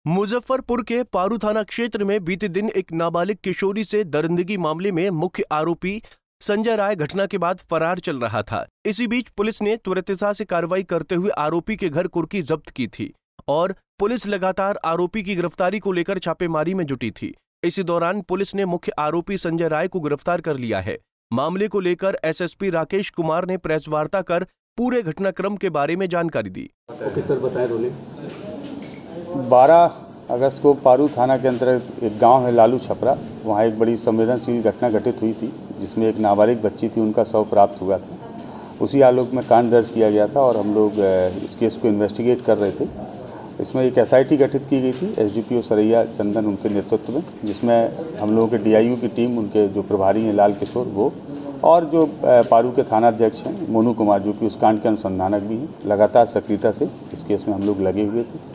मुजफ्फरपुर के पारू थाना क्षेत्र में बीते दिन एक नाबालिग किशोरी से दरिंदगी मामले में मुख्य आरोपी संजय राय घटना के बाद फरार चल रहा था। इसी बीच पुलिस ने त्वरितता से कार्रवाई करते हुए आरोपी के घर कुर्की जब्त की थी और पुलिस लगातार आरोपी की गिरफ्तारी को लेकर छापेमारी में जुटी थी। इसी दौरान पुलिस ने मुख्य आरोपी संजय राय को गिरफ्तार कर लिया है। मामले को लेकर एसएसपी राकेश कुमार ने प्रेस वार्ता कर पूरे घटनाक्रम के बारे में जानकारी दी। ओके सर, बताएं। रोलिंग 12 अगस्त को पारू थाना के अंतर्गत एक गांव है लालू छपरा, वहां एक बड़ी संवेदनशील घटना घटित हुई थी जिसमें एक नाबालिग बच्ची थी, उनका शव प्राप्त हुआ था। उसी आलोक में कांड दर्ज किया गया था और हम लोग इस केस को इन्वेस्टिगेट कर रहे थे। इसमें एक एसआईटी गठित की गई थी एसडीपीओ सरैया चंदन उनके नेतृत्व में, जिसमें हम लोगों के डीआईयू की टीम, उनके जो प्रभारी हैं लाल किशोर वो, और जो पारू के थाना अध्यक्ष हैं मोनू कुमार, जो कि उस कांड के अनुसंधानक भी हैं, लगातार सक्रियता से इस केस में हम लोग लगे हुए थे।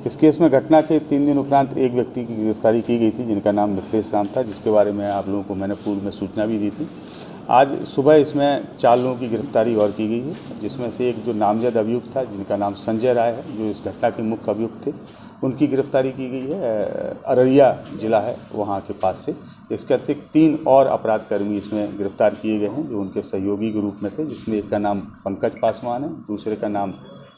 इस केस में घटना के 3 दिन उपरांत एक व्यक्ति की गिरफ्तारी की गई थी जिनका नाम मिथिलेश राम था, जिसके बारे में आप लोगों को मैंने पूर्व में सूचना भी दी थी। आज सुबह इसमें 4 लोगों की गिरफ्तारी और की गई है, जिसमें से एक जो नामजद अभियुक्त था जिनका नाम संजय राय है, जो इस घटना के मुख्य अभियुक्त थे, उनकी गिरफ्तारी की गई है। अररिया जिला है वहाँ के पास से। इसके अतिरिक्त 3 और अपराधकर्मी इसमें गिरफ्तार किए गए हैं जो उनके सहयोगी के रूप में थे, जिसमें एक का नाम पंकज पासवान है, दूसरे का नाम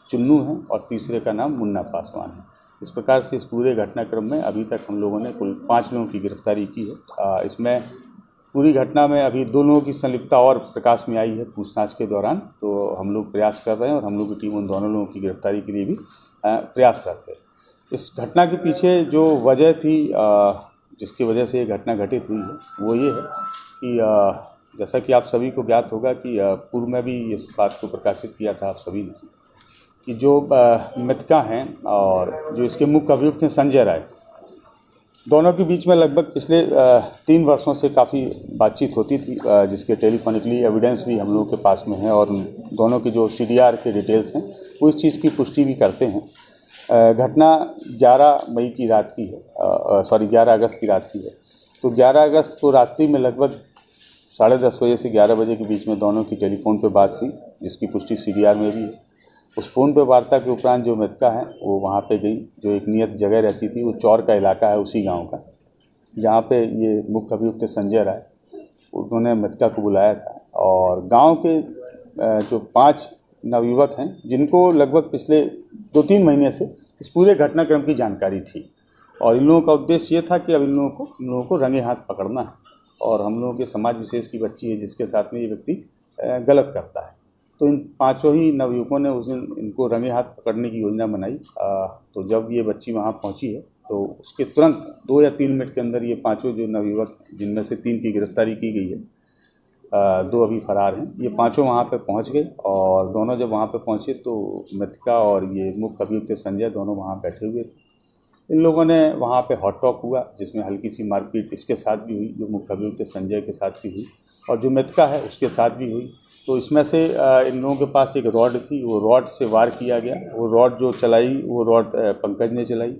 चुन्नू है और तीसरे का नाम मुन्ना पासवान है। इस प्रकार से इस पूरे घटनाक्रम में अभी तक हम लोगों ने कुल 5 लोगों की गिरफ्तारी की है। इसमें पूरी घटना में अभी 2 लोगों की संलिप्तता और प्रकाश में आई है पूछताछ के दौरान, तो हम लोग प्रयास कर रहे हैं और हम लोग की टीम उन दोनों लोगों की गिरफ्तारी के लिए भी प्रयासरत है। इस घटना के पीछे जो वजह थी, जिसकी वजह से ये घटना घटित हुई है, वो ये है कि जैसा कि आप सभी को ज्ञात होगा कि पूर्व में भी इस बात को प्रकाशित किया था आप सभी ने कि जो मृतका हैं और जो इसके मुख्य अभियुक्त हैं संजय राय, दोनों के बीच में लगभग पिछले 3 वर्षों से काफ़ी बातचीत होती थी, जिसके टेलीफोनिकली एविडेंस भी हम लोगों के पास में है और दोनों की जो सीडीआर के डिटेल्स हैं वो इस चीज़ की पुष्टि भी करते हैं। घटना 11 मई की रात की है, 11 अगस्त की रात की है। तो 11 अगस्त को रात्रि में लगभग 10:30 बजे से 11 बजे के बीच में दोनों की टेलीफोन पर बात हुई, जिसकी पुष्टि सीडीआर में भी है। उस फ़ोन पे वार्ता के उपरांत जो मृतका है वो वहाँ पे गई, जो एक नियत जगह रहती थी, वो चौर का इलाका है उसी गांव का, जहाँ पे ये मुख्य अभियुक्त संजय राय, उन्होंने मृतका को बुलाया था। और गांव के जो 5 नवयुवक हैं जिनको लगभग पिछले 2-3 महीने से इस पूरे घटनाक्रम की जानकारी थी, और इन लोगों का उद्देश्य ये था कि अब इन लोगों को रंगे हाथ पकड़ना है और हम लोगों के समाज विशेष की बच्ची है जिसके साथ में ये व्यक्ति गलत करता है। तो इन 5 ही नवयुवकों ने उस दिन इनको रंगे हाथ पकड़ने की योजना बनाई। तो जब ये बच्ची वहाँ पहुँची है तो उसके तुरंत 2 या 3 मिनट के अंदर ये 5 जो नवयुवक, जिनमें से 3 की गिरफ्तारी की गई है, 2 अभी फरार हैं, ये 5 वहाँ पे पहुँच गए। और दोनों जब वहाँ पे पहुँचे तो मृतका और ये मुख्य अभियुक्त संजय दोनों वहाँ बैठे हुए थे। इन लोगों ने वहाँ पे हॉट टॉक हुआ, जिसमें हल्की सी मारपीट इसके साथ भी हुई, जो मुख्य अभियुक्त संजय के साथ भी हुई और जो मृतका है उसके साथ भी हुई। तो इसमें से इन लोगों के पास एक रॉड थी, वो रॉड से वार किया गया। वो रॉड जो चलाई, वो रॉड पंकज ने चलाई।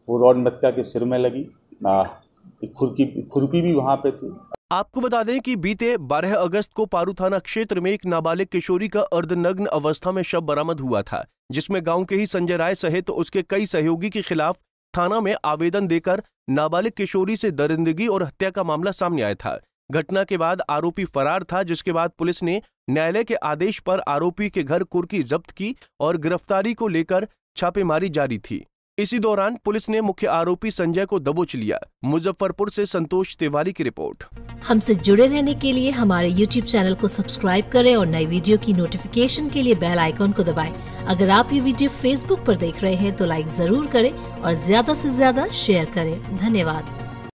वो रॉड मृतका के सिर में लगी। खुरपी भी वहाँ पे थी। आपको बता दें कि बीते 12 अगस्त को पारू थाना क्षेत्र में एक नाबालिग किशोरी का अर्धनग्न अवस्था में शव बरामद हुआ था, जिसमें गांव के ही संजय राय सहित उसके कई सहयोगी के खिलाफ थाना में आवेदन देकर नाबालिग किशोरी से दरिंदगी और हत्या का मामला सामने आया था। घटना के बाद आरोपी फरार था, जिसके बाद पुलिस ने न्यायालय के आदेश पर आरोपी के घर कुर्की जब्त की और गिरफ्तारी को लेकर छापेमारी जारी थी। इसी दौरान पुलिस ने मुख्य आरोपी संजय को दबोच लिया। मुजफ्फरपुर से संतोष तिवारी की रिपोर्ट। हमसे जुड़े रहने के लिए हमारे YouTube चैनल को सब्सक्राइब करें और नई वीडियो की नोटिफिकेशन के लिए बेल आइकॉन को दबाएं। अगर आप ये वीडियो Facebook पर देख रहे हैं तो लाइक जरूर करें और ज्यादा से ज्यादा शेयर करें। धन्यवाद।